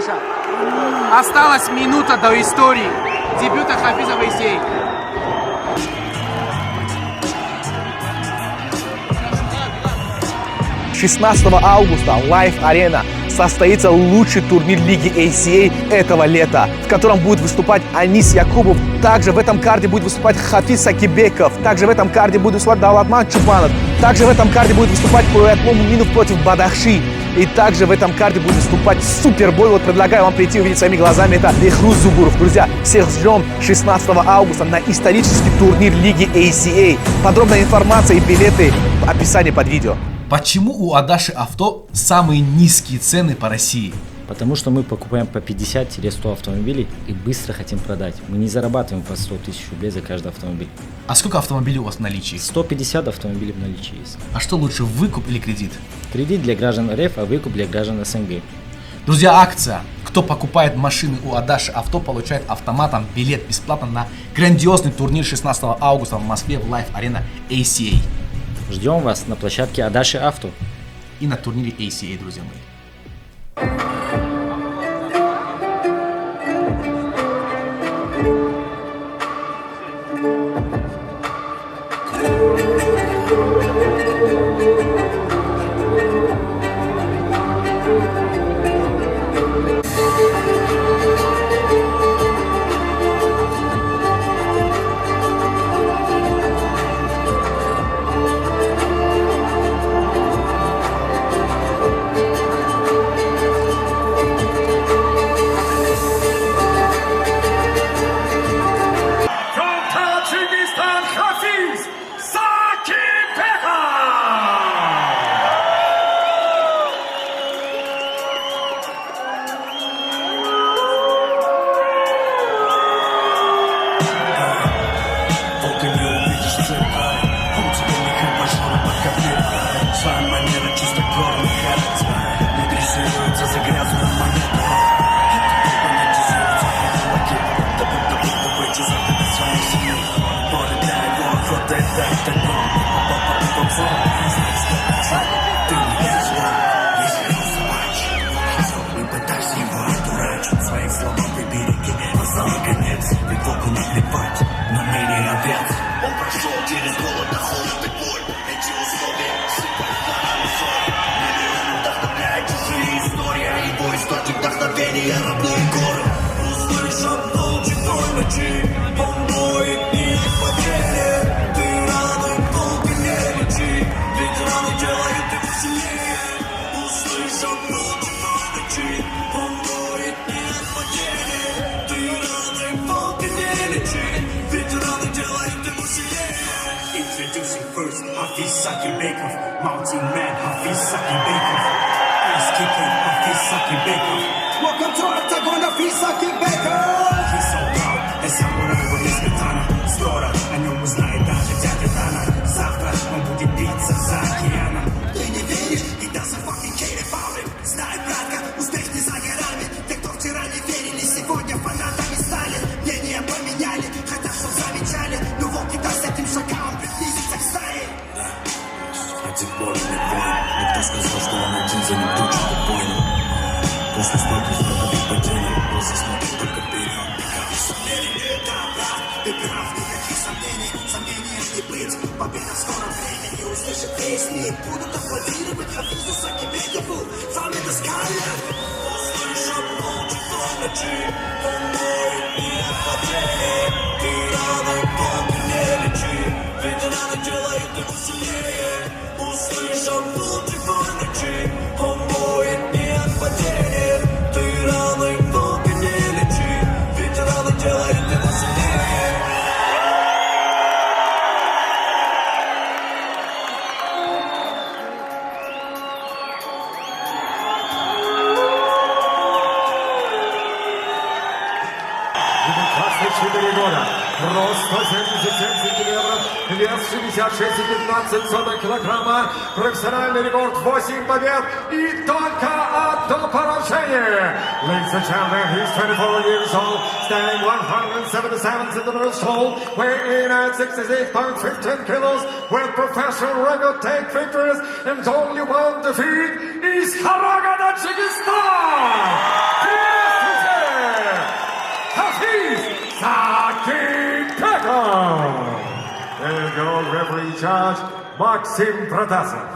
Саша. Осталась минута до истории. Дебюта Хафиза Вейсей. 16 августа Live Arena состоится лучший турнир Лиги ACA этого лета, в котором будет выступать Анис Якубов. Также в этом карде будет выступать Хафиз Сакибеков. Также в этом карде будет выступать Давлатман Чубанов. Также в этом карде будет выступать Пуэтлум Минов против Бадахши. И также в этом карде будет выступать супербой. Вот предлагаю вам прийти увидеть своими глазами. Это Бехруз Зугуров. Друзья, всех ждем 16 августа на исторический турнир Лиги ACA. Подробная информация и билеты в описании под видео. Почему у Адаши Авто самые низкие цены по России? Потому что мы покупаем по 50-100 автомобилей и быстро хотим продать. Мы не зарабатываем по 100 тысяч рублей за каждый автомобиль. А сколько автомобилей у вас в наличии? 150 автомобилей в наличии есть. А что лучше, выкуп или кредит? Кредит для граждан РФ, а выкуп для граждан СНГ. Друзья, акция. Кто покупает машины у Адаши Авто, получает автоматом билет бесплатно на грандиозный турнир 16 августа в Москве в Live Arena ACA. Ждем вас на площадке Адаши Авто. И на турнире ACA, друзья мои. Hafiz Saqibekov, Mountain Man, Hafiz Saqibekov, Ice Keeper, Hafiz Saqibekov. Welcome to Octagon, Hafiz Saqibekov. He's so proud, a samurai with his katana. Скоро о нем узнает даже дядя Дана. Завтра он будет биться за океаном. Ты не веришь, и doesn't fucking care about it. Знай, братка, успех не за горами. Те, кто вчера не верили, сегодня фанатами стали. Мнения поменяли, хотя что замечали. Но волки-то с этим шагом приблизится к стае. Один борный воин. Никто сказал, что он один за ним тучит воина. После стольких многих потерей просто смотрит только вперед. Никаких сомнений. Да, брат, ты прав, никаких сомнений. Сомнения не быть. Победа в скором времени. Услышат песни. Будут аплодировать Хафизу Сакибекову. Фаме до скаля. Услышат молчество ночи. Он моет мир потерей. Ты рано помни не лечи. Ведь раны делают его сильнее. Услышал волки по ночи, он моет не от потери. Ты раны волки не лечи, ведь раны делают его сильнее. Красный 4 года, рост 177 сантиметров, вес 66,15 килограмма, профессиональный рекорд 8 побед и только одно поражение. Ladies and gentlemen, he's 24 years old, standing 177 centimeters tall, weighing in at 68.15 kilos, with professional record take victories and only one defeat is Karaga, Tajikistan! And gold referee judge, Maxim Protasov.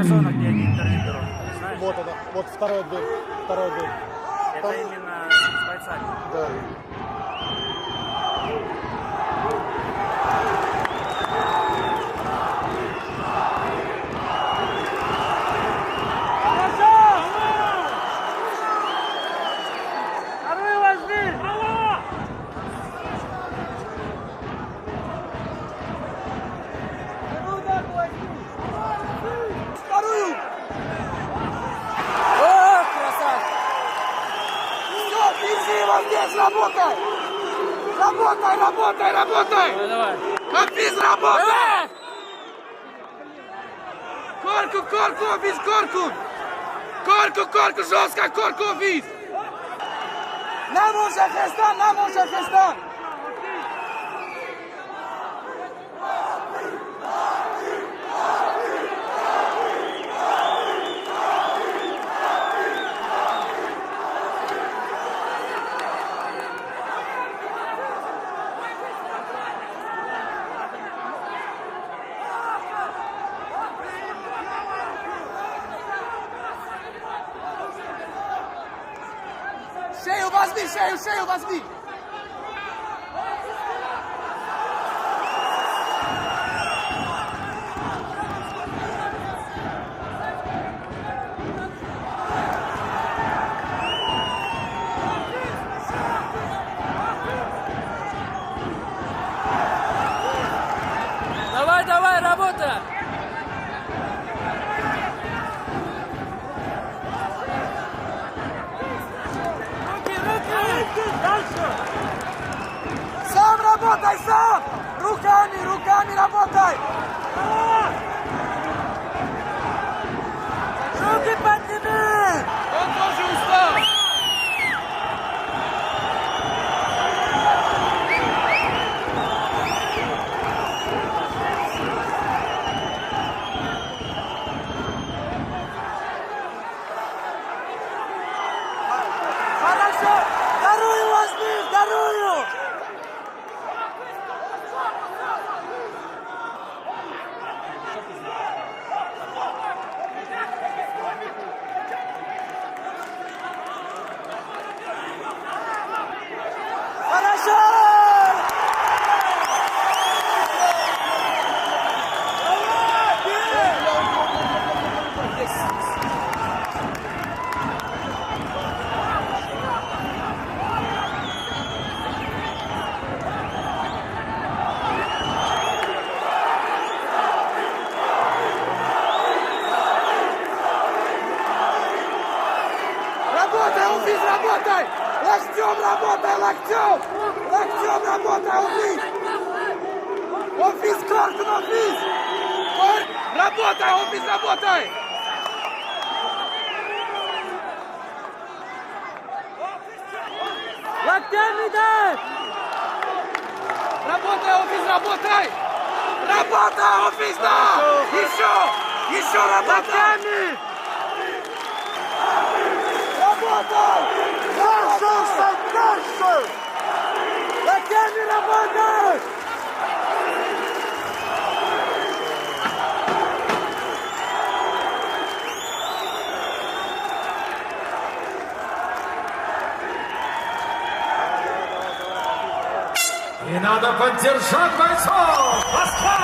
зона, где они интервьюируют. Знаешь? Вот она, вот вторая дверь. Вторая дверь. Это именно с бойцами. Да. Вторую! Держи его здесь, работай! Работай, работай, работай! Давай, давай. Хафиз, работай! Корку, корку, Хафиз, корку! Корку, корку, жестко, корку, Хафиz! Не može Hestan, ne može Hestan! Шею возьми, шею возьми! Давай, давай, работай! Сам работай, сам! Руками, руками работай! Руки подними! Он тоже устал! Хорошо! Вторую возьми, вторую! Хорошо! Работай, Хафиз, работай! Локтем работай, локтем! Локтем работай, Хафиз! Хафиз, корку, Хафиз! Работай, Хафиз, работай! Локтями дай! Работай, Хафиз, работай! Работай, Хафиз, да! Еще! Еще работай! Локтями! Работай! Дальше! Дальше! Локтями работай! И надо поддержать бойцов! Москва!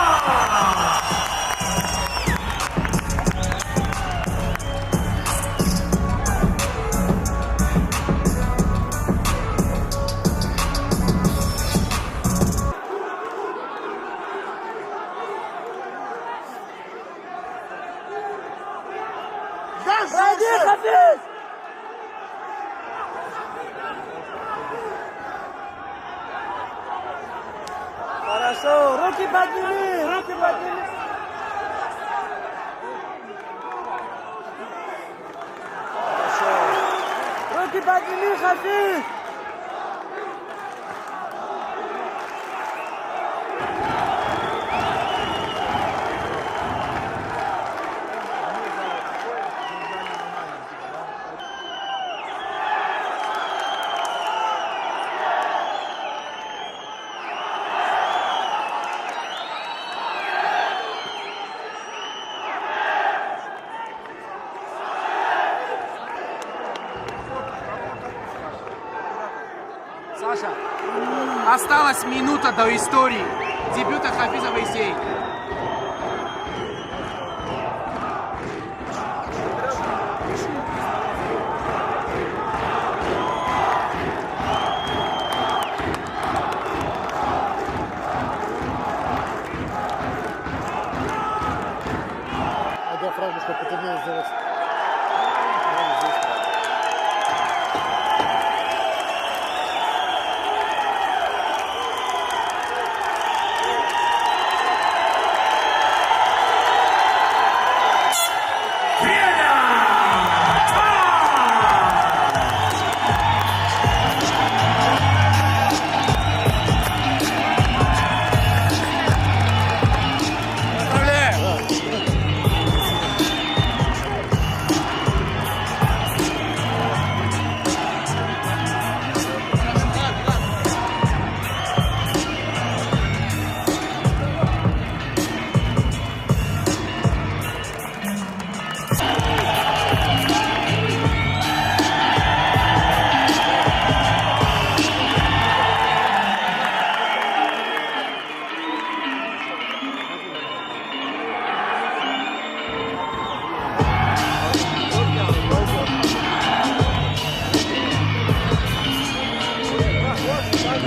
Пройди, Хафиз! Хорошо, руки подними, руки подними. Хорошо. Руки подними, Хафиз! Саша, осталась минута до истории дебюта Хафиза в ACA. А диафрагмушка потруднее сделать.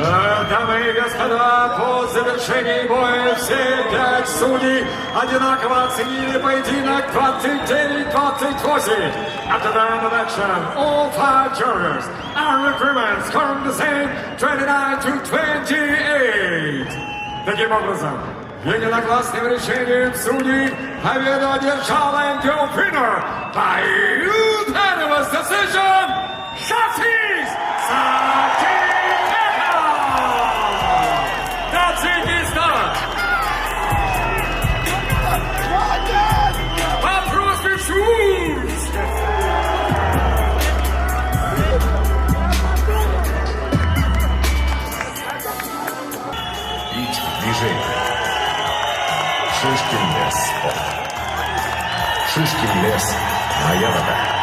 Дамы и господа, по завершении боя все 5 судей одинаково оценили поединок 29-28. After the end of action, all 5 jurors are in agreement, scoring the same 29-28. Таким образом, единогласным решением судей победу одержал and your winner by unanimous decision, Хафиз Сакибеков! Таджикистан! Вопрос решусь! Бить в движении. Шишкин лес. Шишкин лес. Моя вода.